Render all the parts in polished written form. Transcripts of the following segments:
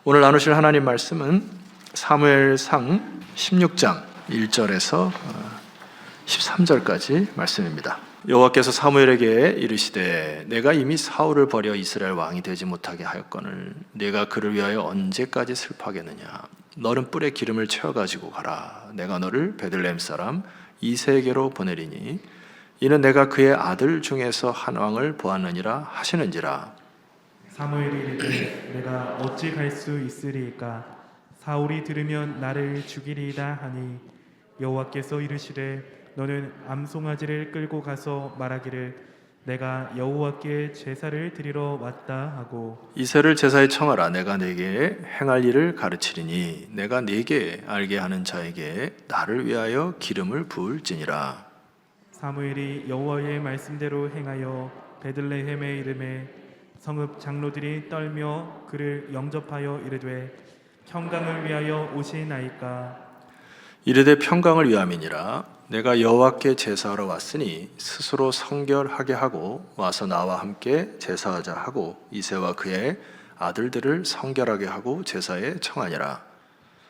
오늘 나누실 하나님 말씀은 사무엘상 16장 1절에서 13절까지 말씀입니다. 여호와께서 사무엘에게 이르시되 내가 이미 사울을 버려 이스라엘 왕이 되지 못하게 하였거늘 내가 그를 위하여 언제까지 슬퍼하겠느냐. 너는 뿔에 기름을 채워가지고 가라. 내가 너를 베들레헴 사람 이새에게로 보내리니 이는 내가 그의 아들 중에서 한 왕을 보았느니라 하시는지라. 사무엘이 이르되 내가 어찌 갈 수 있으리이까. 사울이 들으면 나를 죽이리이다 하니 여호와께서 이르시되 너는 암송아지를 끌고 가서 말하기를 내가 여호와께 제사를 드리러 왔다 하고 이새를 제사에 청하라. 내가 네게 행할 일을 가르치리니 내가 네게 알게 하는 자에게 나를 위하여 기름을 부을지니라. 사무엘이 여호와의 말씀대로 행하여 베들레헴에 이르매 성읍 장로들이 떨며 그를 영접하여 이르되 평강을 위하여 오시나이까. 이르되 평강을 위함이니라. 내가 여호와께 제사하러 왔으니 스스로 성결하게 하고 와서 나와 함께 제사하자 하고 이새와 그의 아들들을 성결하게 하고 제사에 청하니라.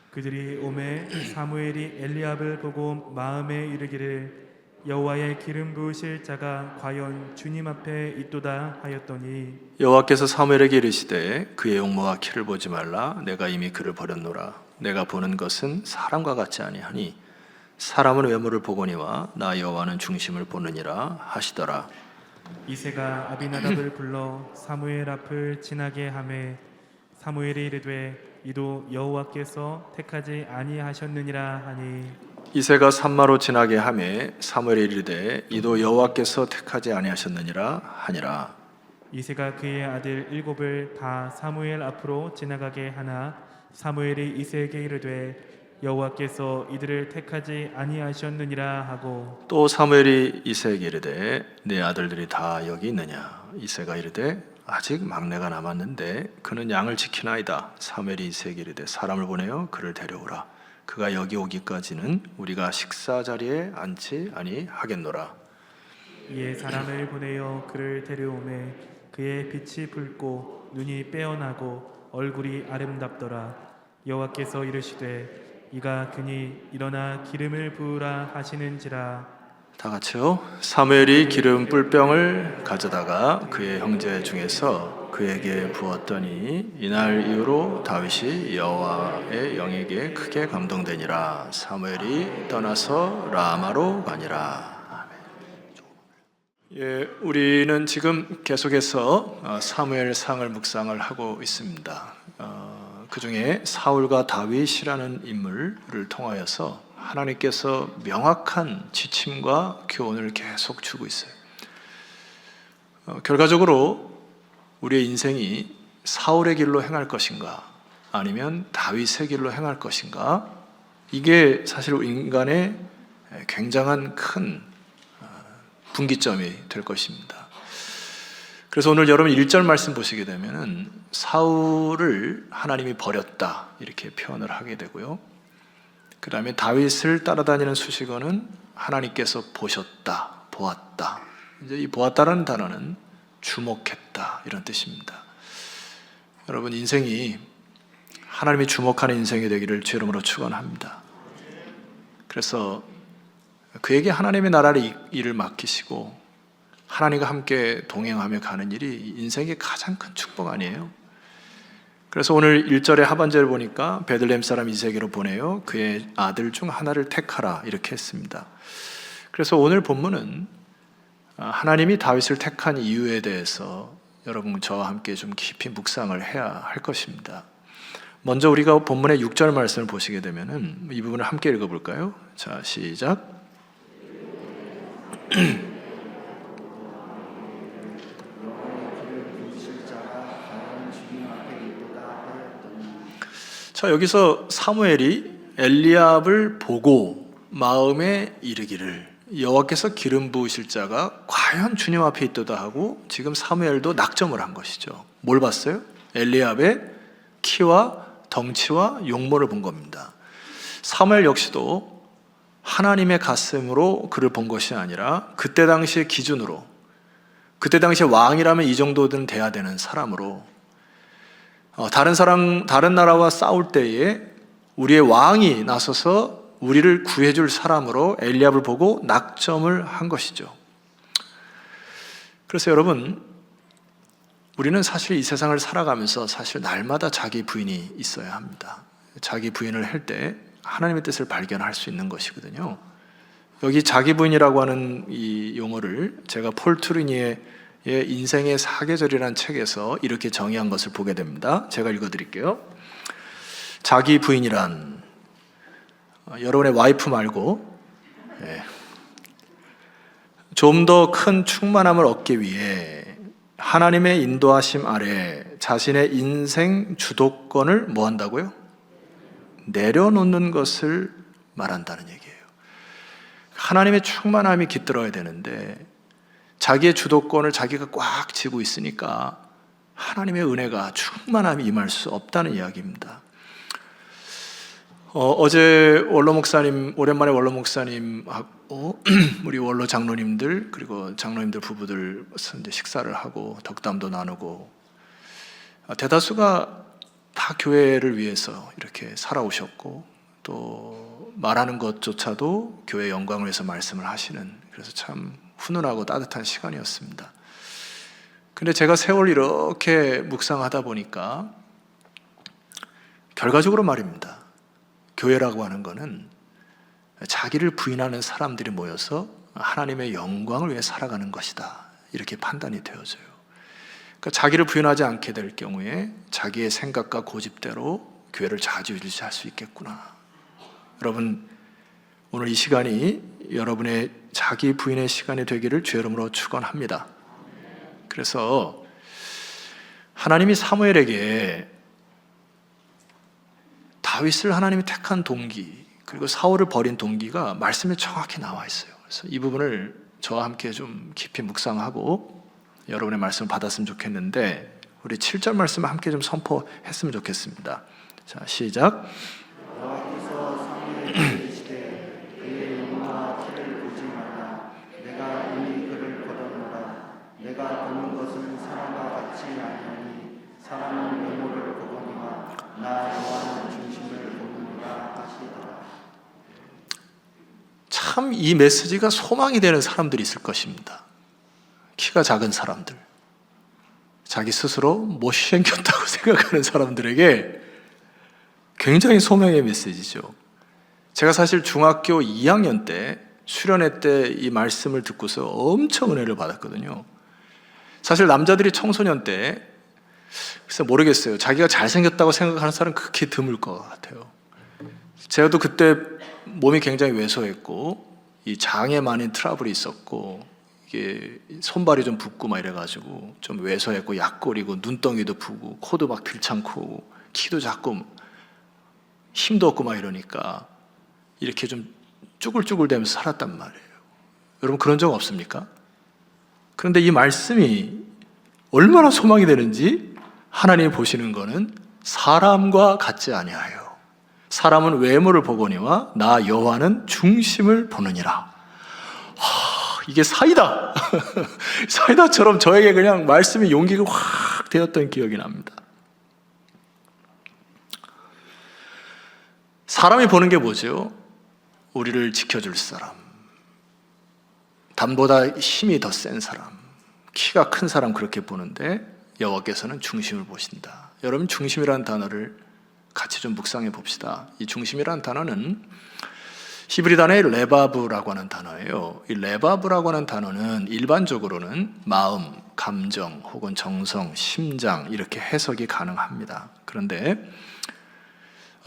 그들이 오매 사무엘이 엘리압을 보고 마음에 이르기를 여호와의 기름 부으실 자가 과연 주님 앞에 있도다 하였더니 여호와께서 사무엘에게 이르시되 그의 용모와 키를 보지 말라. 내가 이미 그를 버렸노라. 내가 보는 것은 사람과 같지 아니하니 사람은 외모를 보거니와 나 여호와는 중심을 보느니라 하시더라. 이새가 아비나답을 불러 사무엘 앞을 지나게 하매 사무엘이 이르되 이도 여호와께서 택하지 아니하셨느니라 하니 이새가 산마로 지나게 하매 사무엘이 이르되 이도 여호와께서 택하지 아니하셨느니라 하니라. 이새가 그의 아들 7을 다 사무엘 앞으로 지나가게 하나 사무엘이 이새에게 이르되 여호와께서 이들을 택하지 아니하셨느니라 하고 또 사무엘이 이새에게 이르되 네 아들들이 다 여기 있느냐. 이새가 이르되 아직 막내가 남았는데 그는 양을 지키나이다. 사무엘이 이새에게 이르되 사람을 보내어 그를 데려오라. 그가 여기 오기까지는 우리가 식사 자리에 앉지 아니하겠노라. 이에 사람을 보내어 그를 데려오매 그의 빛이 붉고 눈이 빼어나고 얼굴이 아름답더라. 여호와께서 이르시되 이가 그니 일어나 기름을 부으라 하시는지라. 다 같이요. 사무엘이 기름 뿔병을 가져다가 그의 형제 중에서 그에게 부었더니 이날 이후로 다윗이 여호와의 영에게 크게 감동되니라. 사무엘이 떠나서 라마로 가니라. 예, 우리는 지금 계속해서 사무엘상을 묵상을 하고 있습니다. 그 중에 사울과 다윗이라는 인물을 통하여서 하나님께서 명확한 지침과 교훈을 계속 주고 있어요. 결과적으로 우리의 인생이 사울의 길로 행할 것인가 아니면 다윗의 길로 행할 것인가, 이게 사실 인간의 굉장한 큰 분기점이 될 것입니다. 그래서 오늘 여러분 1절 말씀 보시게 되면 사울을 하나님이 버렸다 이렇게 표현을 하게 되고요. 그 다음에 다윗을 따라다니는 수식어는 하나님께서 보셨다, 보았다. 이제 이 보았다라는 단어는 주목했다 이런 뜻입니다. 여러분 인생이 하나님이 주목하는 인생이 되기를 주 이름으로 축원합니다. 그래서 그에게 하나님의 나라의 일을 맡기시고 하나님과 함께 동행하며 가는 일이 인생의 가장 큰 축복 아니에요? 그래서 오늘 1절의 하반절을 보니까 베들레헴 사람 이새에게로 보내요 그의 아들 중 하나를 택하라 이렇게 했습니다. 그래서 오늘 본문은 하나님이 다윗을 택한 이유에 대해서 여러분 저와 함께 좀 깊이 묵상을 해야 할 것입니다. 먼저 우리가 본문의 6절 말씀을 보시게 되면은 이 부분을 함께 읽어볼까요? 자, 시작. 자, 여기서 사무엘이 엘리압을 보고 마음에 이르기를 여호와께서 기름 부으실 자가 과연 주님 앞에 있도다 하고 지금 사무엘도 낙점을 한 것이죠. 뭘 봤어요? 엘리압의 키와 덩치와 용모를 본 겁니다. 사무엘 역시도 하나님의 가슴으로 그를 본 것이 아니라 그때 당시의 기준으로, 그때 당시에 왕이라면 이 정도는 돼야 되는 사람으로 다른 나라와 싸울 때에 우리의 왕이 나서서 우리를 구해줄 사람으로 엘리압을 보고 낙점을 한 것이죠. 그래서 여러분, 우리는 사실 이 세상을 살아가면서 사실 날마다 자기 부인이 있어야 합니다. 자기 부인을 할 때 하나님의 뜻을 발견할 수 있는 것이거든요. 여기 자기 부인이라고 하는 이 용어를 제가 폴 트루니의 인생의 사계절이라는 책에서 이렇게 정의한 것을 보게 됩니다. 제가 읽어드릴게요. 자기 부인이란 여러분의 와이프 말고 좀 더 큰 충만함을 얻기 위해 하나님의 인도하심 아래 자신의 인생 주도권을 뭐 한다고요? 내려놓는 것을 말한다는 얘기예요. 하나님의 충만함이 깃들어야 되는데 자기의 주도권을 자기가 꽉 쥐고 있으니까 하나님의 은혜가 충만함이 임할 수 없다는 이야기입니다. 어제 원로 목사님, 오랜만에 원로 목사님하고 우리 원로 장로님들 그리고 장로님들 부부들 이제 식사를 하고 덕담도 나누고, 대다수가 다 교회를 위해서 이렇게 살아오셨고 또 말하는 것조차도 교회 영광을 위해서 말씀을 하시는, 그래서 참 훈훈하고 따뜻한 시간이었습니다. 근데 제가 세월 이렇게 묵상하다 보니까 결과적으로 말입니다, 교회라고 하는 것은 자기를 부인하는 사람들이 모여서 하나님의 영광을 위해 살아가는 것이다, 이렇게 판단이 되어져요. 그러니까 자기를 부인하지 않게 될 경우에 자기의 생각과 고집대로 교회를 좌지우지할 수 있겠구나. 여러분, 오늘 이 시간이 여러분의 자기 부인의 시간이 되기를 주의 이름으로 축원합니다. 그래서 하나님이 사무엘에게 다윗을 하나님이 택한 동기 그리고 사울을 버린 동기가 말씀에 정확히 나와 있어요. 그래서 이 부분을 저와 함께 좀 깊이 묵상하고 여러분의 말씀을 받았으면 좋겠는데, 우리 7절 말씀을 함께 좀 선포했으면 좋겠습니다. 자, 시작. 여호와께서 사무엘에게 이르시되 그의 용모와 티를 보지 말라. 내가 이미 그를 거뒀노라. 내가 보는 것은 사람과 같지 아니하니 사람은 외모를 보거니와 나 여호와는 중심을 보느니라 하시더라. 참 이 메시지가 소망이 되는 사람들이 있을 것입니다. 키가 작은 사람들, 자기 스스로 못생겼다고 생각하는 사람들에게 굉장히 소명의 메시지죠. 제가 사실 중학교 2학년 때 수련회 때 이 말씀을 듣고서 엄청 은혜를 받았거든요. 사실 남자들이 청소년 때 글쎄 모르겠어요, 자기가 잘생겼다고 생각하는 사람은 극히 드물 것 같아요. 제가도 그때 몸이 굉장히 왜소했고 이 장에 많은 트러블이 있었고 이게 손발이 좀 붓고 막 이래가지고 좀 왜소했고 약골이고 눈덩이도 부고 코도 막 들창고 키도 작고 힘도 없고 막 이러니까 이렇게 좀 쭈글쭈글 대면서 살았단 말이에요. 여러분 그런 적 없습니까? 그런데 이 말씀이 얼마나 소망이 되는지, 하나님이 보시는 거는 사람과 같지 아니하여 사람은 외모를 보거니와 나 여호와는 중심을 보느니라. 이게 사이다. 사이다처럼 저에게 그냥 말씀이 용기가 확 되었던 기억이 납니다. 사람이 보는 게 뭐죠? 우리를 지켜줄 사람, 남보다 힘이 더 센 사람, 키가 큰 사람, 그렇게 보는데 여호와께서는 중심을 보신다. 여러분, 중심이라는 단어를 같이 좀 묵상해 봅시다. 이 중심이라는 단어는 히브리 단어의 레바브라고 하는 단어예요. 이 레바브라고 하는 단어는 일반적으로는 마음, 감정 혹은 정성, 심장 이렇게 해석이 가능합니다. 그런데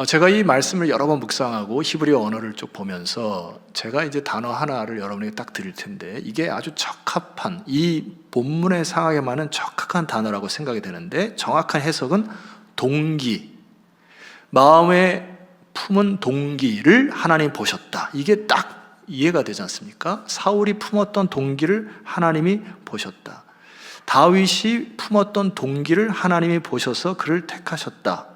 제가 이 말씀을 여러 번 묵상하고 히브리어 언어를 쭉 보면서 제가 이제 단어 하나를 여러분에게 딱 드릴 텐데, 이게 아주 적합한, 이 본문의 상황에 맞는 적합한 단어라고 생각이 되는데, 정확한 해석은 동기, 마음에 품은 동기를 하나님 보셨다. 이게 딱 이해가 되지 않습니까? 사울이 품었던 동기를 하나님이 보셨다. 다윗이 품었던 동기를 하나님이 보셔서 그를 택하셨다.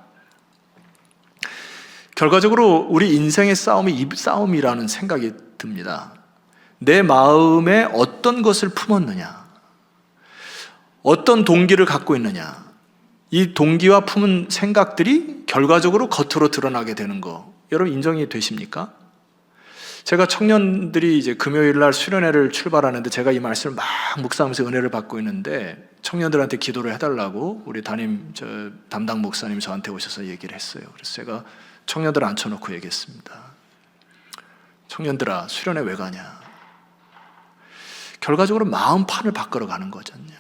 결과적으로 우리 인생의 싸움이 이 싸움이라는 생각이 듭니다. 내 마음에 어떤 것을 품었느냐, 어떤 동기를 갖고 있느냐, 이 동기와 품은 생각들이 결과적으로 겉으로 드러나게 되는 거, 여러분 인정이 되십니까? 제가 청년들이 이제 금요일 날 수련회를 출발하는데 제가 이 말씀을 막 묵상하면서 은혜를 받고 있는데 청년들한테 기도를 해달라고 우리 담당 목사님 저한테 오셔서 얘기를 했어요. 그래서 제가 청년들 앉혀놓고 얘기했습니다. 청년들아, 수련회 왜 가냐? 결과적으로 마음판을 바꾸러 가는 거잖냐.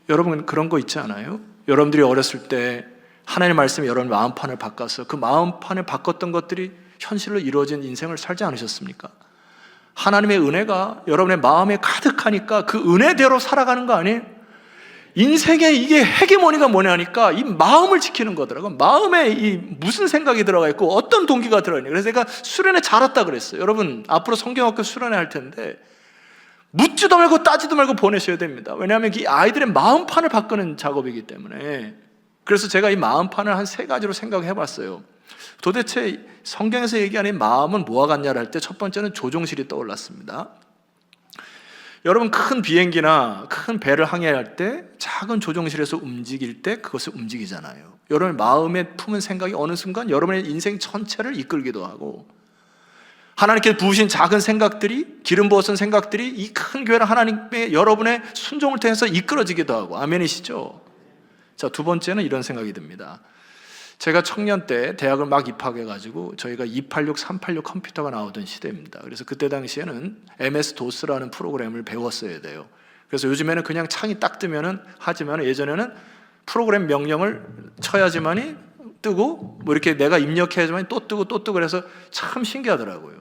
여러분 그런 거 있지 않아요? 여러분들이 어렸을 때 하나님의 말씀이 여러분 마음판을 바꿔서 그 마음판을 바꿨던 것들이 현실로 이루어진 인생을 살지 않으셨습니까? 하나님의 은혜가 여러분의 마음에 가득하니까 그 은혜대로 살아가는 거 아니에요? 인생에 이게 헤게모니가 뭐냐니까 이 마음을 지키는 거더라고요. 마음에 이 무슨 생각이 들어가 있고 어떤 동기가 들어있냐. 그래서 제가 수련회 잘 왔다 그랬어요. 여러분 앞으로 성경학교 수련회 할 텐데 묻지도 말고 따지도 말고 보내셔야 됩니다. 왜냐하면 이 아이들의 마음판을 바꾸는 작업이기 때문에. 그래서 제가 이 마음판을 한 3가지로 생각해 봤어요. 도대체 성경에서 얘기하는 마음은 뭐와 같냐를 할 때 첫 번째는 조종실이 떠올랐습니다. 여러분 큰 비행기나 큰 배를 항해할 때 작은 조종실에서 움직일 때 그것을 움직이잖아요. 여러분의 마음에 품은 생각이 어느 순간 여러분의 인생 전체를 이끌기도 하고, 하나님께 부으신 작은 생각들이, 기름 부어선 생각들이 이 큰 교회를 하나님의 여러분의 순종을 통해서 이끌어지기도 하고. 아멘이시죠? 자, 2번째는 이런 생각이 듭니다. 제가 청년 때 대학을 막 입학해가지고 저희가 286, 386 컴퓨터가 나오던 시대입니다. 그래서 그때 당시에는 MS-DOS라는 프로그램을 배웠어야 돼요. 그래서 요즘에는 그냥 창이 딱 뜨면은 하지만 예전에는 프로그램 명령을 쳐야지만이 뜨고 뭐 이렇게 내가 입력해야지만 또 뜨고 또 뜨고 그래서 참 신기하더라고요.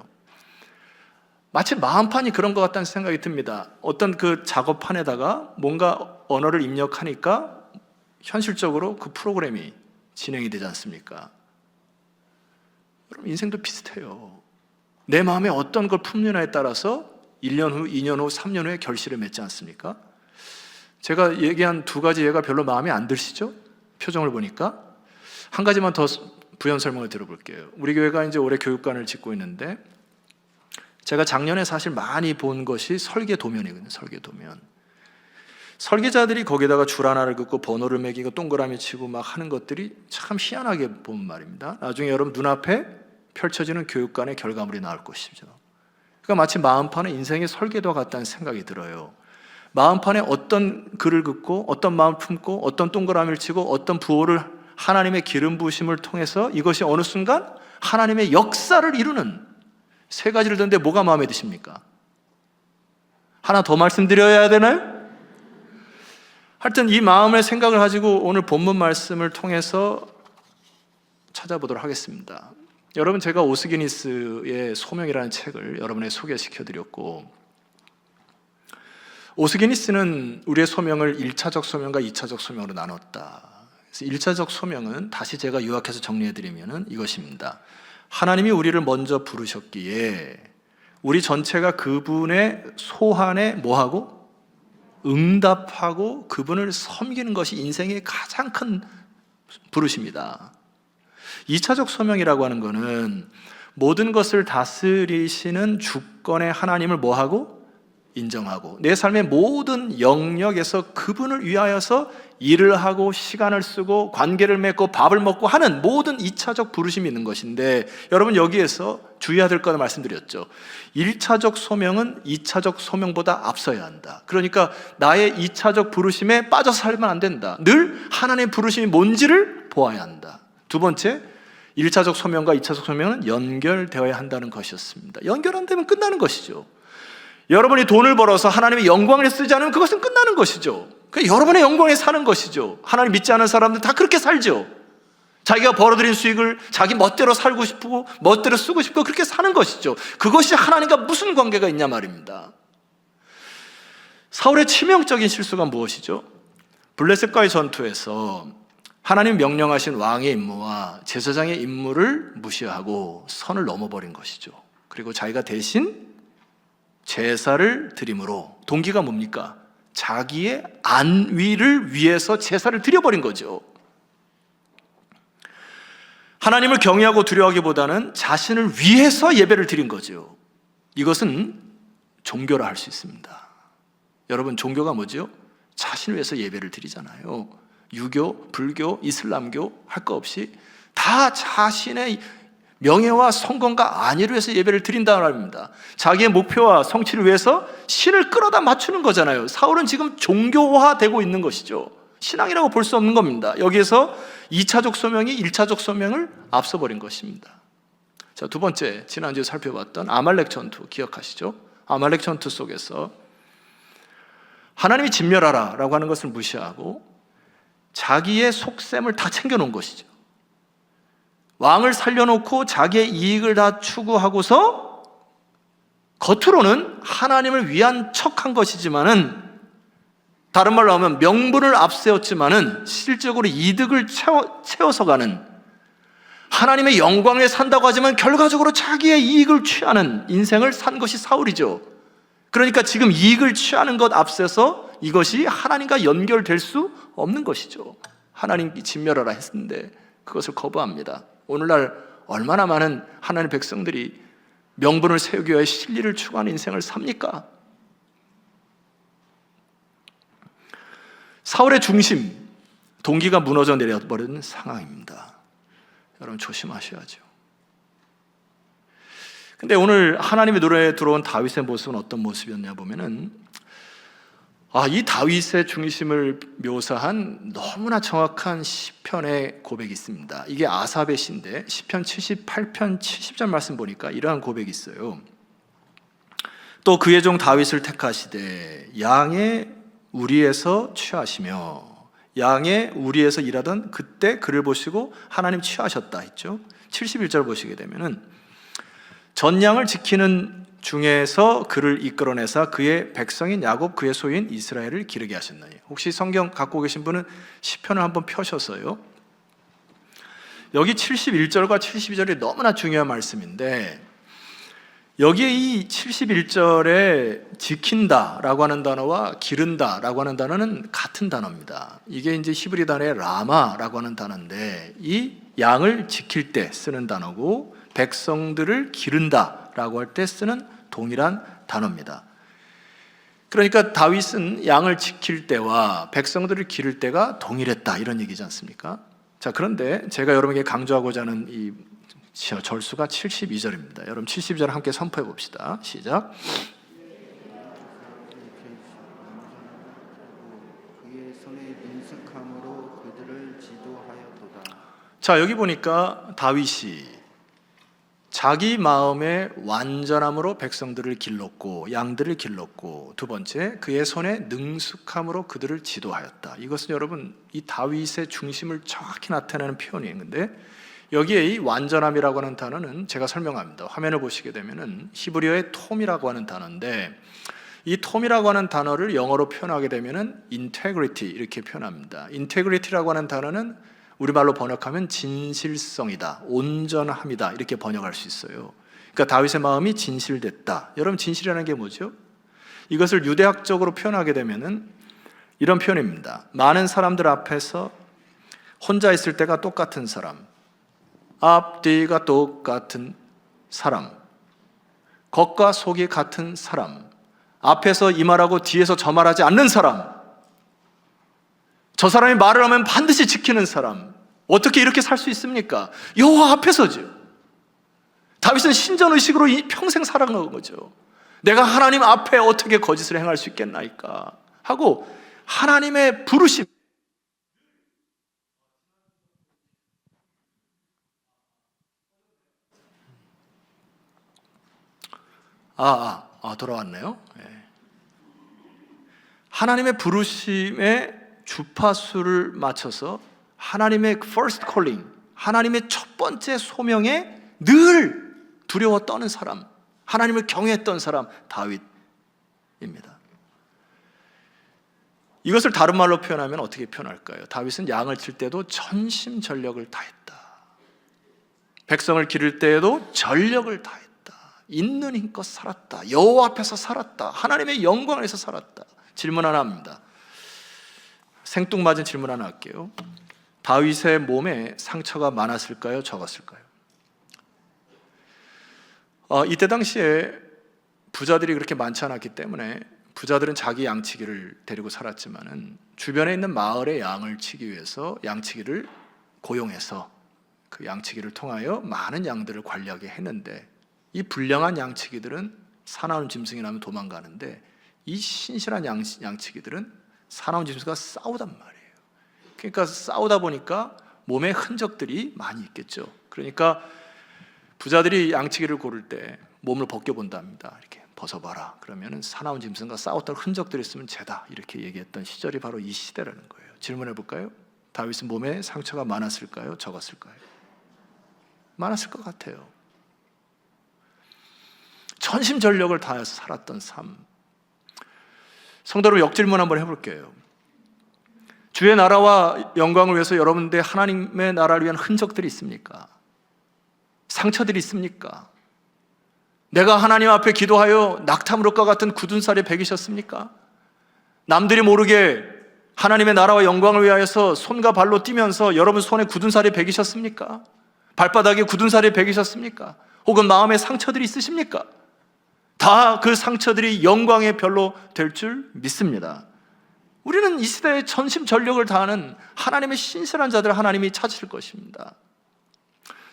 마치 마음판이 그런 것 같다는 생각이 듭니다. 어떤 그 작업판에다가 뭔가 언어를 입력하니까 현실적으로 그 프로그램이 진행이 되지 않습니까? 여러분 인생도 비슷해요. 내 마음에 어떤 걸 품느냐에 따라서 1년 후, 2년 후, 3년 후에 결실을 맺지 않습니까? 제가 얘기한 2가지 예가 별로 마음에 안 드시죠? 표정을 보니까. 한 가지만 더 부연 설명을 들어볼게요. 우리 교회가 이제 올해 교육관을 짓고 있는데 제가 작년에 사실 많이 본 것이 설계 도면이거든요. 설계 도면. 설계자들이 거기다가 줄 하나를 긋고 번호를 매기고 동그라미 치고 막 하는 것들이 참 희한하게 보면 말입니다. 나중에 여러분 눈앞에 펼쳐지는 교육관의 결과물이 나올 것이죠. 그러니까 마치 마음판은 인생의 설계도와 같다는 생각이 들어요. 마음판에 어떤 글을 긋고 어떤 마음을 품고 어떤 동그라미를 치고 어떤 부호를 하나님의 기름 부으심을 통해서 이것이 어느 순간 하나님의 역사를 이루는 3가지를 듣는데 뭐가 마음에 드십니까? 하나 더 말씀드려야 되나요? 하여튼 이 마음의 생각을 가지고 오늘 본문 말씀을 통해서 찾아보도록 하겠습니다. 여러분 제가 오스기니스의 소명이라는 책을 여러분에게 소개시켜드렸고, 오스기니스는 우리의 소명을 1차적 소명과 2차적 소명으로 나눴다. 그래서 1차적 소명은 다시 제가 요약해서 정리해드리면 이것입니다. 하나님이 우리를 먼저 부르셨기에 우리 전체가 그분의 소환에 뭐하고? 응답하고 그분을 섬기는 것이 인생의 가장 큰 부르심이다. 2차적 소명이라고 하는 것은 모든 것을 다스리시는 주권의 하나님을 뭐하고? 인정하고 내 삶의 모든 영역에서 그분을 위하여서 일을 하고 시간을 쓰고 관계를 맺고 밥을 먹고 하는 모든 2차적 부르심이 있는 것인데, 여러분 여기에서 주의해야 될 것을 말씀드렸죠. 1차적 소명은 2차적 소명보다 앞서야 한다. 그러니까 나의 2차적 부르심에 빠져서 살면 안 된다. 늘 하나님의 부르심이 뭔지를 보아야 한다. 2번째, 1차적 소명과 2차적 소명은 연결되어야 한다는 것이었습니다. 연결 안 되면 끝나는 것이죠. 여러분이 돈을 벌어서 하나님의 영광을 쓰지 않으면 그것은 끝나는 것이죠. 그러니까 여러분의 영광에 사는 것이죠. 하나님 믿지 않은 사람들 다 그렇게 살죠. 자기가 벌어들인 수익을 자기 멋대로 살고 싶고 멋대로 쓰고 싶고 그렇게 사는 것이죠. 그것이 하나님과 무슨 관계가 있냐 말입니다. 사울의 치명적인 실수가 무엇이죠? 블레셋과의 전투에서 하나님 명령하신 왕의 임무와 제사장의 임무를 무시하고 선을 넘어버린 것이죠. 그리고 자기가 대신 제사를 드림으로, 동기가 뭡니까? 자기의 안위를 위해서 제사를 드려버린 거죠. 하나님을 경외하고 두려워하기보다는 자신을 위해서 예배를 드린 거죠. 이것은 종교라 할 수 있습니다. 여러분 종교가 뭐죠? 자신을 위해서 예배를 드리잖아요. 유교, 불교, 이슬람교 할 거 없이 다 자신의 명예와 성공과 안위를 위해서 예배를 드린다는 말입니다. 자기의 목표와 성취를 위해서 신을 끌어다 맞추는 거잖아요. 사울은 지금 종교화되고 있는 것이죠. 신앙이라고 볼 수 없는 겁니다. 여기에서 2차적 소명이 1차적 소명을 앞서버린 것입니다. 자, 두 번째, 지난주에 살펴봤던 아말렉 전투 기억하시죠? 아말렉 전투 속에서 하나님이 진멸하라 라고 하는 것을 무시하고 자기의 속셈을 다 챙겨놓은 것이죠. 왕을 살려놓고 자기의 이익을 다 추구하고서 겉으로는 하나님을 위한 척한 것이지만은, 다른 말로 하면 명분을 앞세웠지만은 실적으로 이득을 채워서 가는, 하나님의 영광에 산다고 하지만 결과적으로 자기의 이익을 취하는 인생을 산 것이 사울이죠. 그러니까 지금 이익을 취하는 것 앞서서 이것이 하나님과 연결될 수 없는 것이죠. 하나님이 진멸하라 했는데 그것을 거부합니다. 오늘날 얼마나 많은 하나님의 백성들이 명분을 세우기 위해 실리를 추구하는 인생을 삽니까? 사울의 중심, 동기가 무너져 내려버리는 상황입니다. 여러분 조심하셔야죠. 근데 오늘 하나님의 노래에 들어온 다윗의 모습은 어떤 모습이었냐 보면은, 이 다윗의 중심을 묘사한 너무나 정확한 시편의 고백이 있습니다. 이게 아삽의 시인데 시편 78편 70절 말씀 보니까 이러한 고백이 있어요. 또 그의 종 다윗을 택하시되 양의 우리에서 취하시며, 양의 우리에서 일하던 그때 그를 보시고 하나님 취하셨다 했죠. 71절 보시게 되면은 전양을 지키는 중에서 그를 이끌어내사 그의 백성인 야곱 그의 소유인 이스라엘을 기르게 하셨나니. 혹시 성경 갖고 계신 분은 시편을 한번 펴셔서요, 여기 71절과 72절이 너무나 중요한 말씀인데, 여기에 이 71절에 지킨다라고 하는 단어와 기른다라고 하는 단어는 같은 단어입니다. 이게 이제 히브리 단어의 라마라고 하는 단어인데, 이 양을 지킬 때 쓰는 단어고 백성들을 기른다라고 할 때 쓰는 동일한 단어입니다. 그러니까 다윗은 양을 지킬 때와 백성들을 기를 때가 동일했다, 이런 얘기지 않습니까? 자, 그런데 제가 여러분에게 강조하고자 하는 이 절수가 72절입니다. 여러분 72절 함께 선포해 봅시다. 시작. 그의 손의 능숙함으로 그들을 지도하였도다. 자, 여기 보니까 다윗이 자기 마음의 완전함으로 백성들을 길렀고 양들을 길렀고, 두 번째 그의 손의 능숙함으로 그들을 지도하였다. 이것은 여러분 이 다윗의 중심을 정확히 나타내는 표현인데, 여기에 이 완전함이라고 하는 단어는 제가 설명합니다. 화면을 보시게 되면은 히브리어의 톰이라고 하는 단어인데, 이 톰이라고 하는 단어를 영어로 표현하게 되면은 integrity 이렇게 표현합니다. integrity라고 하는 단어는 우리말로 번역하면 진실성이다, 온전함이다, 이렇게 번역할 수 있어요. 그러니까 다윗의 마음이 진실됐다. 여러분 진실이라는 게 뭐죠? 이것을 유대학적으로 표현하게 되면은 이런 표현입니다. 많은 사람들 앞에서 혼자 있을 때가 똑같은 사람, 앞뒤가 똑같은 사람, 겉과 속이 같은 사람, 앞에서 이 말하고 뒤에서 저 말하지 않는 사람, 저 사람이 말을 하면 반드시 지키는 사람. 어떻게 이렇게 살 수 있습니까? 여호와 앞에서죠. 다윗은 신전의식으로 평생 살아간 거죠. 내가 하나님 앞에 어떻게 거짓을 행할 수 있겠나이까 하고 하나님의 부르심, 돌아왔네요. 하나님의 부르심에 주파수를 맞춰서 하나님의 first calling, 하나님의 첫 번째 소명에 늘 두려워 떠는 사람, 하나님을 경외했던 사람 다윗입니다. 이것을 다른 말로 표현하면 어떻게 표현할까요? 다윗은 양을 칠 때도 전심전력을 다했다. 백성을 기를 때에도 전력을 다했다. 있는 힘껏 살았다. 여호와 앞에서 살았다. 하나님의 영광 안에서 살았다. 질문 하나 합니다. 생뚱맞은 질문 하나 할게요. 다윗의 몸에 상처가 많았을까요? 적었을까요? 이때 당시에 부자들이 그렇게 많지 않았기 때문에 부자들은 자기 양치기를 데리고 살았지만은 주변에 있는 마을의 양을 치기 위해서 양치기를 고용해서 그 양치기를 통하여 많은 양들을 관리하게 했는데, 이 불량한 양치기들은 사나운 짐승이 나면 도망가는데 이 신실한 양치기들은 사나운 짐승과 싸우단 말이에요. 그러니까 싸우다 보니까 몸에 흔적들이 많이 있겠죠. 그러니까 부자들이 양치기를 고를 때 몸을 벗겨본답니다. 이렇게 벗어봐라. 그러면은 사나운 짐승과 싸웠던 흔적들이 있으면 죄다, 이렇게 얘기했던 시절이 바로 이 시대라는 거예요. 질문해 볼까요? 다윗은 몸에 상처가 많았을까요? 적었을까요? 많았을 것 같아요. 전심전력을 다해서 살았던 삶. 성도로 역질문 한번 해볼게요. 주의 나라와 영광을 위해서 여러분들의 하나님의 나라를 위한 흔적들이 있습니까? 상처들이 있습니까? 내가 하나님 앞에 기도하여 낙타무릇과 같은 굳은 살에 배기셨습니까? 남들이 모르게 하나님의 나라와 영광을 위하여서 손과 발로 뛰면서 여러분 손에 굳은 살이 배기셨습니까? 발바닥에 굳은 살이 배기셨습니까? 혹은 마음에 상처들이 있으십니까? 다 그 상처들이 영광의 별로 될 줄 믿습니다. 우리는 이 시대에 전심전력을 다하는 하나님의 신실한 자들 하나님이 찾으실 것입니다.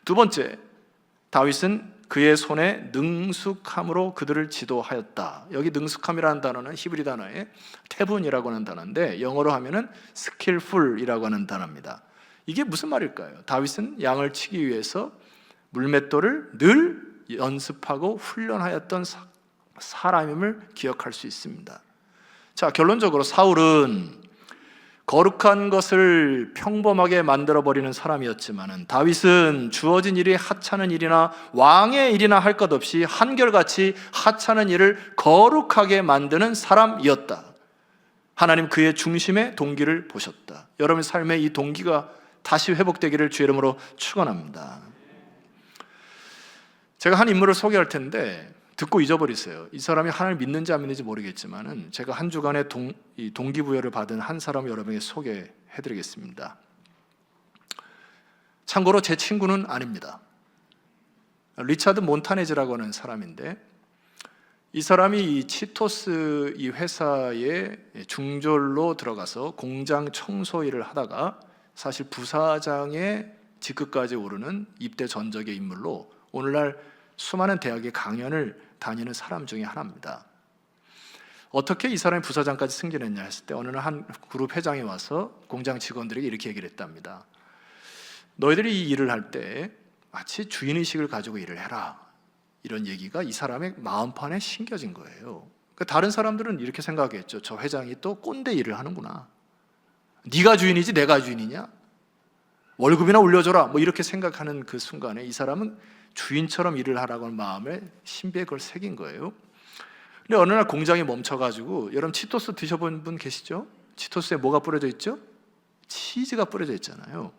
두 번째, 다윗은 그의 손에 능숙함으로 그들을 지도하였다. 여기 능숙함이라는 단어는 히브리 단어에 태분이라고 하는 단어인데 영어로 하면은 skillful이라고 하는 단어입니다. 이게 무슨 말일까요? 다윗은 양을 치기 위해서 물맷돌을 늘 연습하고 훈련하였던 사람임을 기억할 수 있습니다. 자, 결론적으로 사울은 거룩한 것을 평범하게 만들어버리는 사람이었지만 다윗은 주어진 일이 하찮은 일이나 왕의 일이나 할 것 없이 한결같이 하찮은 일을 거룩하게 만드는 사람이었다. 하나님 그의 중심의 동기를 보셨다. 여러분의 삶에 이 동기가 다시 회복되기를 주의 이름으로 축원합니다. 제가 한 인물을 소개할 텐데 듣고 잊어버리세요. 이 사람이 하나님을 믿는지 안 믿는지 모르겠지만 제가 한 주간의 동기부여를 받은 한 사람을 여러분에게 소개해드리겠습니다. 참고로 제 친구는 아닙니다. 리차드 몬타네즈라고 하는 사람인데 이 사람이 이 치토스 이 회사에 중졸로 들어가서 공장 청소 일을 하다가 사실 부사장의 직급까지 오르는 입대 전적의 인물로 오늘날 수많은 대학의 강연을 다니는 사람 중에 하나입니다. 어떻게 이 사람이 부사장까지 승진했냐 했을 때 어느 날 한 그룹 회장이 와서 공장 직원들에게 이렇게 얘기를 했답니다. 너희들이 이 일을 할 때 마치 주인의식을 가지고 일을 해라. 이런 얘기가 이 사람의 마음판에 심겨진 거예요. 그러니까 다른 사람들은 이렇게 생각했죠. 저 회장이 또 꼰대 일을 하는구나. 네가 주인이지 내가 주인이냐? 월급이나 올려줘라. 뭐 이렇게 생각하는 그 순간에 이 사람은 주인처럼 일을 하라고 하는 마음에 신비에 그걸 새긴 거예요. 근데 어느 날 공장이 멈춰가지고 여러분 치토스 드셔본 분 계시죠? 치토스에 뭐가 뿌려져 있죠? 치즈가 뿌려져 있잖아요.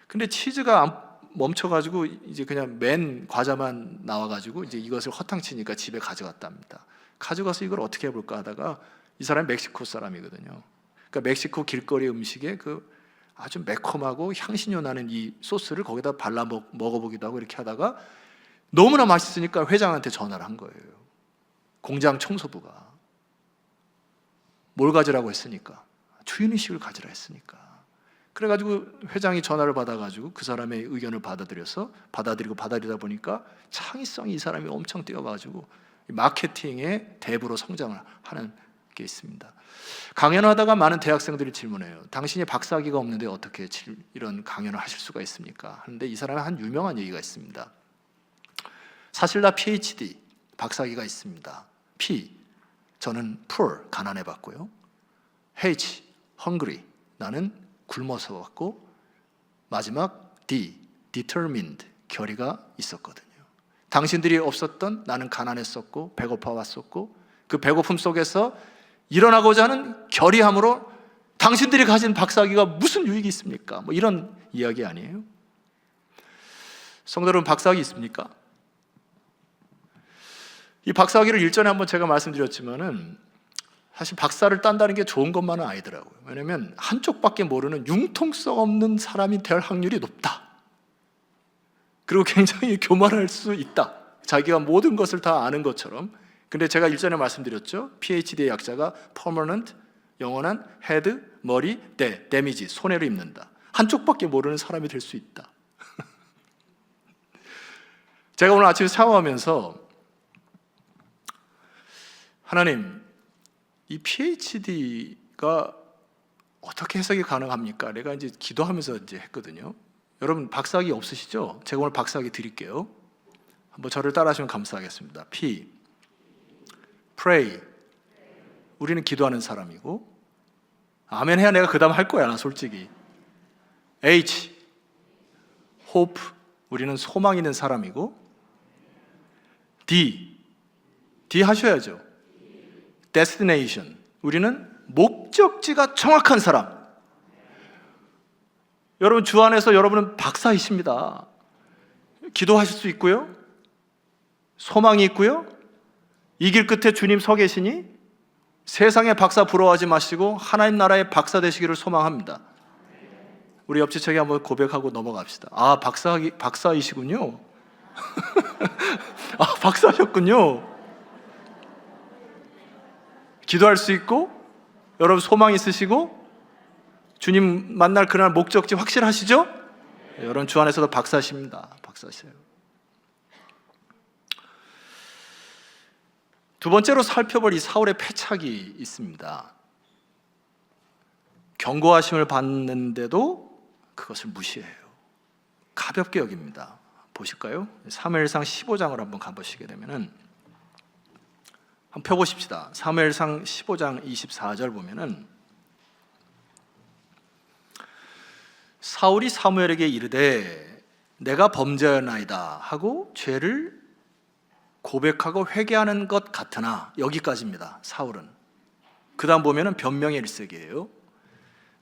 근데 치즈가 멈춰가지고 이제 그냥 맨 과자만 나와가지고 이제 이것을 허탕치니까 집에 가져갔답니다. 가져가서 이걸 어떻게 해볼까 하다가 이 사람이 멕시코 사람이거든요. 그러니까 멕시코 길거리 음식에 그 아주 매콤하고 향신료 나는 이 소스를 거기다 발라 먹어보기도 하고 이렇게 하다가 너무나 맛있으니까 회장한테 전화를 한 거예요. 공장 청소부가 뭘 가지라고 했으니까 주인의식을 가지라 했으니까. 그래가지고 회장이 전화를 받아가지고 그 사람의 의견을 받아들이다 보니까 창의성이 이 사람이 엄청 뛰어가지고 마케팅의 대부로 성장을 하는 게 있습니다. 강연하다가 많은 대학생들이 질문해요. 당신이 박사학위가 없는데 어떻게 이런 강연을 하실 수가 있습니까? 하는데 이 사람의 한 유명한 얘기가 있습니다. 사실 나 PhD, 박사학위가 있습니다. P, 저는 poor, 가난해 봤고요. H, hungry, 나는 굶어서 봤고 마지막 D, determined, 결의가 있었거든요. 당신들이 없었던 나는 가난했었고 배고파 왔었고 그 배고픔 속에서 일어나고자 하는 결의함으로 당신들이 가진 박사학위가 무슨 유익이 있습니까? 뭐 이런 이야기 아니에요? 성도 여러분, 박사학위 있습니까? 이 박사학위를 일전에 한번 제가 말씀드렸지만은 사실 박사를 딴다는 게 좋은 것만은 아니더라고요. 왜냐하면 한쪽밖에 모르는 융통성 없는 사람이 될 확률이 높다. 그리고 굉장히 교만할 수 있다. 자기가 모든 것을 다 아는 것처럼 근데 제가 일전에 말씀드렸죠. PhD의 약자가 permanent, 영원한 head, 머리, damage, 손해를 입는다. 한쪽밖에 모르는 사람이 될 수 있다. 제가 오늘 아침에 샤워하면서 하나님, 이 PhD가 어떻게 해석이 가능합니까? 내가 이제 기도하면서 이제 했거든요. 여러분 박사학위 없으시죠? 제가 오늘 박사학위 드릴게요. 한번 저를 따라하시면 감사하겠습니다. P, pray. 우리는 기도하는 사람이고, 아멘 해야 내가 그 다음 할 거야, 나 솔직히. H, hope. 우리는 소망 있는 사람이고, D 하셔야죠. destination. 우리는 목적지가 정확한 사람. 여러분 주 안에서 여러분은 박사이십니다. 기도하실 수 있고요, 소망이 있고요, 이 길 끝에 주님 서 계시니 세상의 박사 부러워하지 마시고 하나님 나라의 박사 되시기를 소망합니다. 우리 옆지척에 한번 고백하고 넘어갑시다. 아, 박사이시군요. 아, 박사셨군요. 기도할 수 있고, 여러분 소망 있으시고, 주님 만날 그날 목적지 확실하시죠? 여러분 주 안에서도 박사십니다. 박사세요. 두 번째로 살펴볼 이 사울의 패착이 있습니다. 경고하심을 받는데도 그것을 무시해요. 가볍게 여깁니다. 보실까요? 사무엘상 15장을 한번 가보시게 되면은, 한번 펴보십시다. 사무엘상 15장 24절 보면은, 사울이 사무엘에게 이르되 내가 범죄하였나이다 하고 죄를 고백하고 회개하는 것 같으나, 여기까지입니다. 사울은. 그 다음 보면은 변명의 일색이에요.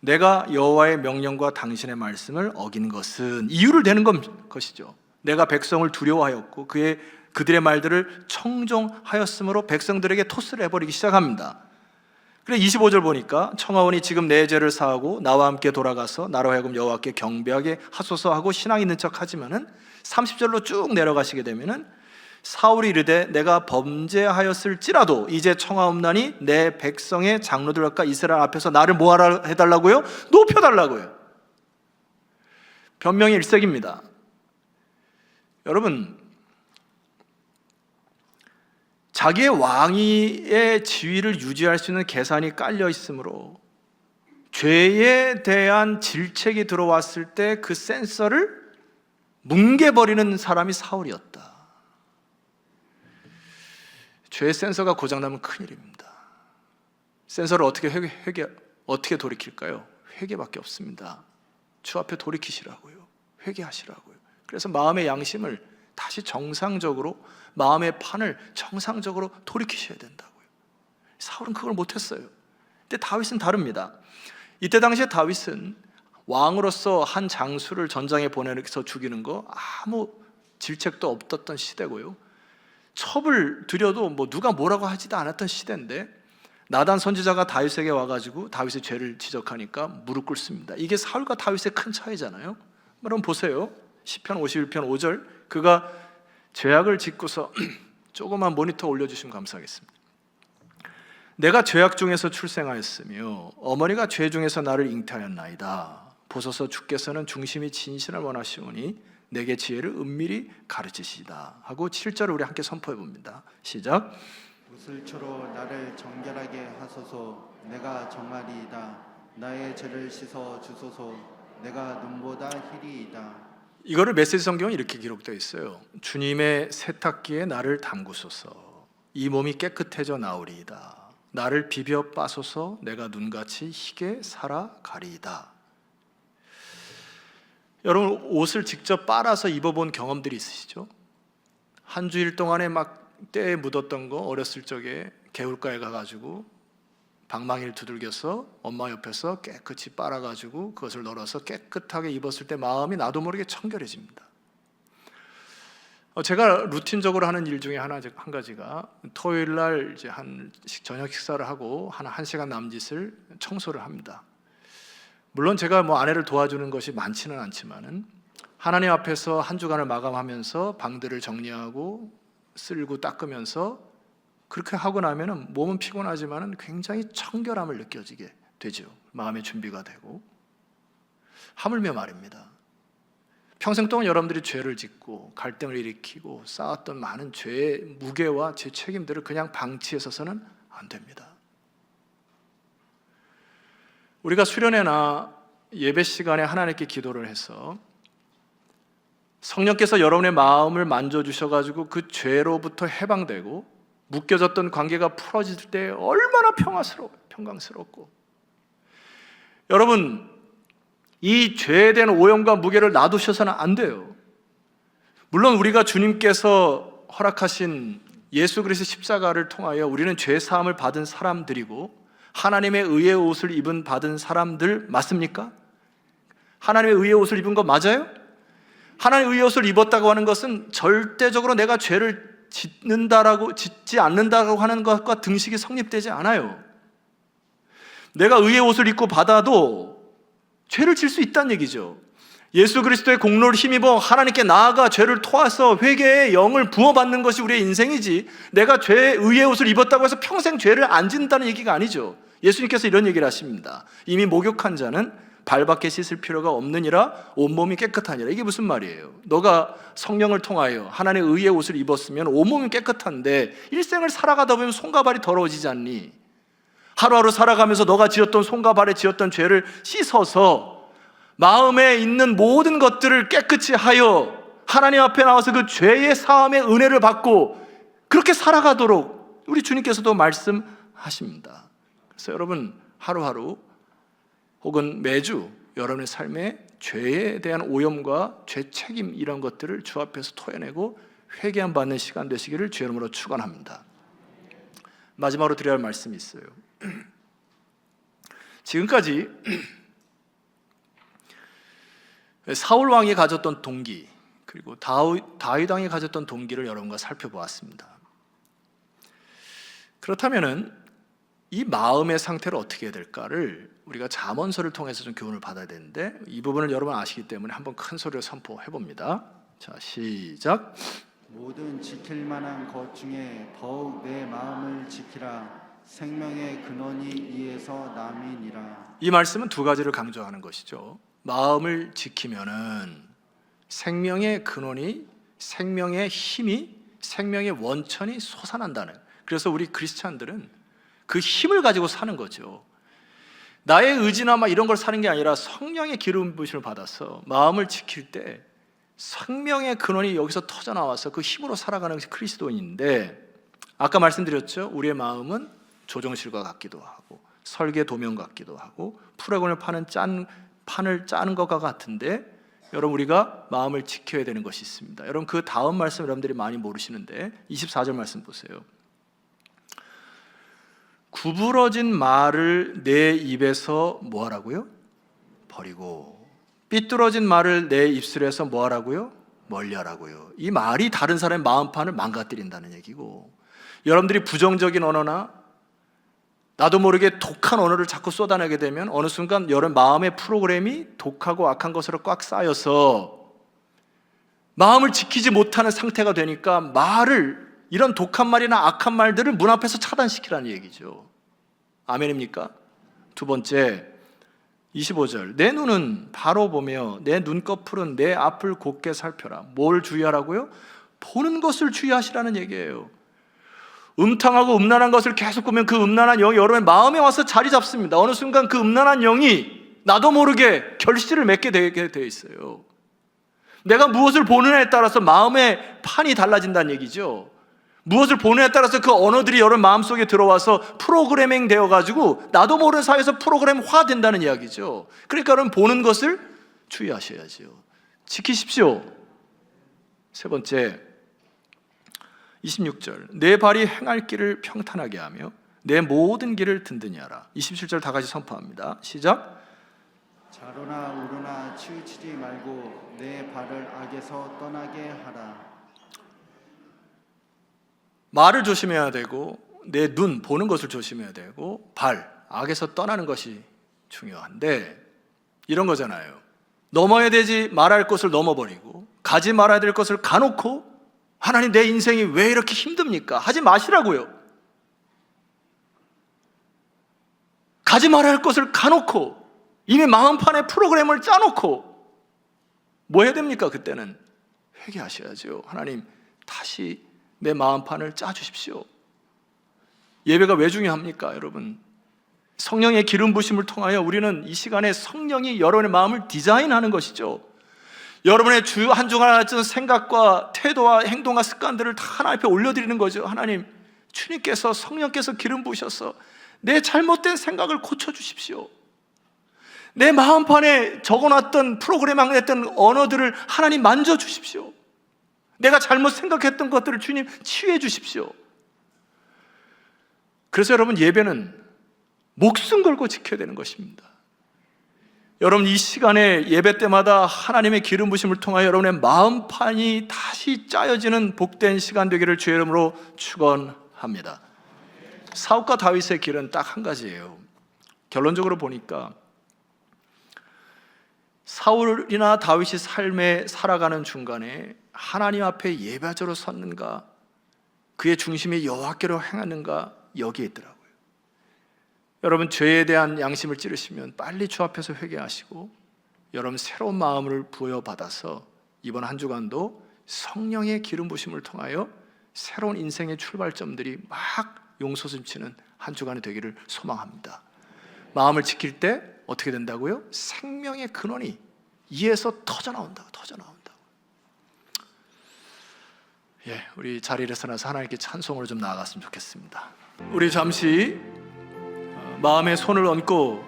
내가 여호와의 명령과 당신의 말씀을 어긴 것은, 이유를 대는 것이죠. 내가 백성을 두려워하였고 그들의 말들을 청종하였으므로 백성들에게 토스를 해버리기 시작합니다. 그래 25절 보니까 청하오니 지금 내 죄를 사하고 나와 함께 돌아가서 나로 하여금 여호와께 경배하게 하소서 하고 신앙 있는 척 하지만은 30절로 쭉 내려가시게 되면은 사울이 이르되 내가 범죄하였을지라도 이제 청하옵나니 내 백성의 장로들과 이스라엘 앞에서 나를 뭐하라 해달라고요? 높여달라고요. 변명의 일색입니다. 여러분, 자기의 왕위의 지위를 유지할 수 있는 계산이 깔려 있으므로 죄에 대한 질책이 들어왔을 때 그 센서를 뭉개버리는 사람이 사울이었다. 죄의 센서가 고장나면 큰일입니다. 센서를 어떻게 돌이킬까요? 회개밖에 없습니다. 주 앞에 돌이키시라고요. 회개하시라고요. 그래서 마음의 양심을 다시 정상적으로, 마음의 판을 정상적으로 돌이키셔야 된다고요. 사울은 그걸 못했어요. 근데 다윗은 다릅니다. 이때 당시에 다윗은 왕으로서 한 장수를 전장에 보내서 죽이는 거 아무 질책도 없었던 시대고요, 첩을 들여도 뭐 누가 뭐라고 하지도 않았던 시대인데, 나단 선지자가 다윗에게 와가지고 다윗의 죄를 지적하니까 무릎 꿇습니다. 이게 사울과 다윗의 큰 차이잖아요. 여러분 보세요. 시편 51편 5절, 그가 죄악을 짓고서 조그만 모니터 올려주시면 감사하겠습니다. 내가 죄악 중에서 출생하였으며 어머니가 죄 중에서 나를 잉태하였나이다. 보소서 주께서는 중심이 진실을 원하시오니 내게 지혜를 은밀히 가르치시다 하고 7절을 우리 함께 선포해 봅니다. 시작. 무슬초로 나를 정결하게 하소서. 내가 정하리이다. 나의 죄를 씻어 주소서. 내가 눈보다 희리이다. 이거를 메시지 성경은 이렇게 기록되어 있어요. 주님의 세탁기에 나를 담그소서. 이 몸이 깨끗해져 나오리이다. 나를 비벼 빠소서. 내가 눈같이 희게 살아가리이다. 여러분 옷을 직접 빨아서 입어본 경험들이 있으시죠? 한 주일 동안에 막 때에 묻었던 거, 어렸을 적에 개울가에 가가지고 방망이를 두들겨서 엄마 옆에서 깨끗이 빨아가지고 그것을 널어서 깨끗하게 입었을 때 마음이 나도 모르게 청결해집니다. 제가 루틴적으로 하는 일 중에 한 가지가 토요일 날 이제 저녁 식사를 하고 한 1시간 남짓을 청소를 합니다. 물론 제가 뭐 아내를 도와주는 것이 많지는 않지만은 하나님 앞에서 한 주간을 마감하면서 방들을 정리하고 쓸고 닦으면서 그렇게 하고 나면은 몸은 피곤하지만은 굉장히 청결함을 느껴지게 되죠. 마음의 준비가 되고. 하물며 말입니다. 평생 동안 여러분들이 죄를 짓고 갈등을 일으키고 쌓았던 많은 죄의 무게와 제 책임들을 그냥 방치해서는 안 됩니다. 우리가 수련회나 예배 시간에 하나님께 기도를 해서 성령께서 여러분의 마음을 만져주셔가지고 그 죄로부터 해방되고 묶여졌던 관계가 풀어질 때 얼마나 평강스럽고. 여러분, 이 죄에 대한 오염과 무게를 놔두셔서는 안 돼요. 물론 우리가 주님께서 허락하신 예수 그리스도의 십자가를 통하여 우리는 죄 사함을 받은 사람들이고 하나님의 의의 옷을 받은 사람들 맞습니까? 하나님의 의의 옷을 입은 거 맞아요? 하나님의 의의 옷을 입었다고 하는 것은 절대적으로 내가 죄를 짓지 않는다고 하는 것과 등식이 성립되지 않아요. 내가 의의 옷을 입고 받아도 죄를 질 수 있다는 얘기죠. 예수 그리스도의 공로를 힘입어 하나님께 나아가 죄를 토해서 회개의 영을 부어받는 것이 우리의 인생이지, 내가 의의 옷을 입었다고 해서 평생 죄를 안 짓는다는 얘기가 아니죠. 예수님께서 이런 얘기를 하십니다. 이미 목욕한 자는 발밖에 씻을 필요가 없느니라 온몸이 깨끗하니라. 이게 무슨 말이에요? 너가 성령을 통하여 하나님의 의의 옷을 입었으면 온몸이 깨끗한데 일생을 살아가다 보면 손과 발이 더러워지지 않니? 하루하루 살아가면서 너가 지었던 손과 발에 지었던 죄를 씻어서 마음에 있는 모든 것들을 깨끗이 하여 하나님 앞에 나와서 그 죄의 사함의 은혜를 받고 그렇게 살아가도록 우리 주님께서도 말씀하십니다. 그래서 여러분, 하루하루 혹은 매주 여러분의 삶에 죄에 대한 오염과 죄 책임, 이런 것들을 주 앞에서 토해내고 회개함 받는 시간 되시기를 주의 이름으로 축원합니다. 마지막으로 드려야 할 말씀이 있어요. 지금까지 사울 왕이 가졌던 동기, 그리고 다윗 왕이 가졌던 동기를 여러분과 살펴보았습니다. 그렇다면은 이 마음의 상태를 어떻게 해야 될까를 우리가 잠언서를 통해서 좀 교훈을 받아야 되는데, 이 부분을 여러분 아시기 때문에 한번 큰 소리로 선포해 봅니다. 자, 시작. 모든 지킬 만한 것 중에 더욱 내 마음을 지키라. 생명의 근원이 이에서 남이니라. 이 말씀은 두 가지를 강조하는 것이죠. 마음을 지키면은 생명의 근원이, 생명의 힘이, 생명의 원천이 솟아난다는. 그래서 우리 크리스찬들은 그 힘을 가지고 사는 거죠. 나의 의지나 이런 걸 사는 게 아니라 성령의 기름 부으심을 받아서 마음을 지킬 때 생명의 근원이 여기서 터져 나와서 그 힘으로 살아가는 것이 그리스도인인데, 아까 말씀드렸죠. 우리의 마음은 조정실과 같기도 하고 설계 도면 같기도 하고 프로그램을 판을 짜는 것과 같은데, 여러분, 우리가 마음을 지켜야 되는 것이 있습니다. 여러분, 그 다음 말씀 여러분들이 많이 모르시는데 24절 말씀 보세요. 구부러진 말을 내 입에서 뭐하라고요? 버리고 삐뚤어진 말을 내 입술에서 뭐하라고요? 멀리하라고요. 이 말이 다른 사람의 마음판을 망가뜨린다는 얘기고, 여러분들이 부정적인 언어나 나도 모르게 독한 언어를 자꾸 쏟아내게 되면 어느 순간 여러분 마음의 프로그램이 독하고 악한 것으로 꽉 쌓여서 마음을 지키지 못하는 상태가 되니까 이런 독한 말이나 악한 말들을 문 앞에서 차단시키라는 얘기죠. 아멘입니까? 두 번째, 25절. 내 눈은 바로 보며 내 눈꺼풀은 내 앞을 곧게 살펴라. 뭘 주의하라고요? 보는 것을 주의하시라는 얘기예요. 음탕하고 음란한 것을 계속 보면 그 음란한 영이 여러분의 마음에 와서 자리 잡습니다. 어느 순간 그 음란한 영이 나도 모르게 결실을 맺게 되게 돼 있어요. 내가 무엇을 보느냐에 따라서 마음의 판이 달라진다는 얘기죠. 무엇을 보느냐에 따라서 그 언어들이 여러분 마음속에 들어와서 프로그래밍 되어가지고 나도 모르는 사회에서 프로그램화 된다는 이야기죠. 그러니까 여러분 보는 것을 주의하셔야죠. 지키십시오. 세 번째, 26절. 내 발이 행할 길을 평탄하게 하며 내 모든 길을 든든히 하라. 27절 다 같이 선포합니다. 시작. 자로나 우로나 치우치지 말고 내 발을 악에서 떠나게 하라. 말을 조심해야 되고 내 눈 보는 것을 조심해야 되고 발 악에서 떠나는 것이 중요한데, 이런 거잖아요. 넘어야 되지 말할 것을 넘어버리고 가지 말아야 될 것을 가놓고 하나님 내 인생이 왜 이렇게 힘듭니까? 하지 마시라고요. 가지 말아야 할 것을 가놓고 이미 마음판에 프로그램을 짜놓고 뭐 해야 됩니까? 그때는 회개하셔야죠. 하나님, 다시 내 마음판을 짜주십시오. 예배가 왜 중요합니까, 여러분? 성령의 기름 부심을 통하여 우리는 이 시간에 성령이 여러분의 마음을 디자인하는 것이죠. 여러분의 주 한 주간 같은 생각과 태도와 행동과 습관들을 다 하나님 앞에 올려드리는 거죠. 하나님, 주님께서 성령께서 기름 부으셔서 내 잘못된 생각을 고쳐주십시오. 내 마음판에 적어놨던 프로그램 안에 있던 언어들을 하나님 만져주십시오. 내가 잘못 생각했던 것들을 주님 치유해 주십시오. 그래서 여러분, 예배는 목숨 걸고 지켜야 되는 것입니다. 여러분, 이 시간에 예배 때마다 하나님의 기름 부심을 통하여 여러분의 마음판이 다시 짜여지는 복된 시간 되기를 주의 이름으로 축원합니다. 사울과 다윗의 길은 딱 한 가지예요. 결론적으로 보니까 사울이나 다윗이 삶에 살아가는 중간에 하나님 앞에 예배자로 섰는가, 그의 중심이 여호와께로 행하는가, 여기에 있더라고요. 여러분, 죄에 대한 양심을 찌르시면 빨리 주 앞에서 회개하시고 여러분 새로운 마음을 부여받아서 이번 한 주간도 성령의 기름 부심을 통하여 새로운 인생의 출발점들이 막 용솟음치는 한 주간이 되기를 소망합니다. 마음을 지킬 때 어떻게 된다고요? 생명의 근원이 이에서 터져나온다고. 예, 우리 자리에 일어나서 하나님께 찬송으로 좀 나아갔으면 좋겠습니다. 우리 잠시 마음에 손을 얹고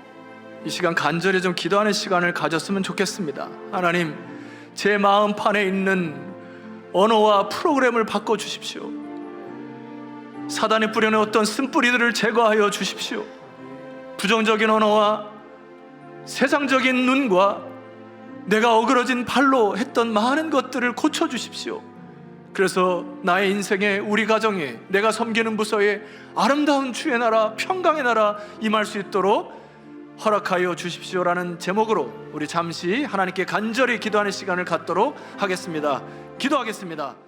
이 시간 간절히 좀 기도하는 시간을 가졌으면 좋겠습니다. 하나님, 제 마음판에 있는 언어와 프로그램을 바꿔주십시오. 사단이 뿌려놓은 쓴뿌리들을 제거하여 주십시오. 부정적인 언어와 세상적인 눈과 내가 어그러진 발로 했던 많은 것들을 고쳐주십시오. 그래서 나의 인생에, 우리 가정에, 내가 섬기는 부서에 아름다운 주의 나라, 평강의 나라 임할 수 있도록 허락하여 주십시오라는 제목으로 우리 잠시 하나님께 간절히 기도하는 시간을 갖도록 하겠습니다. 기도하겠습니다.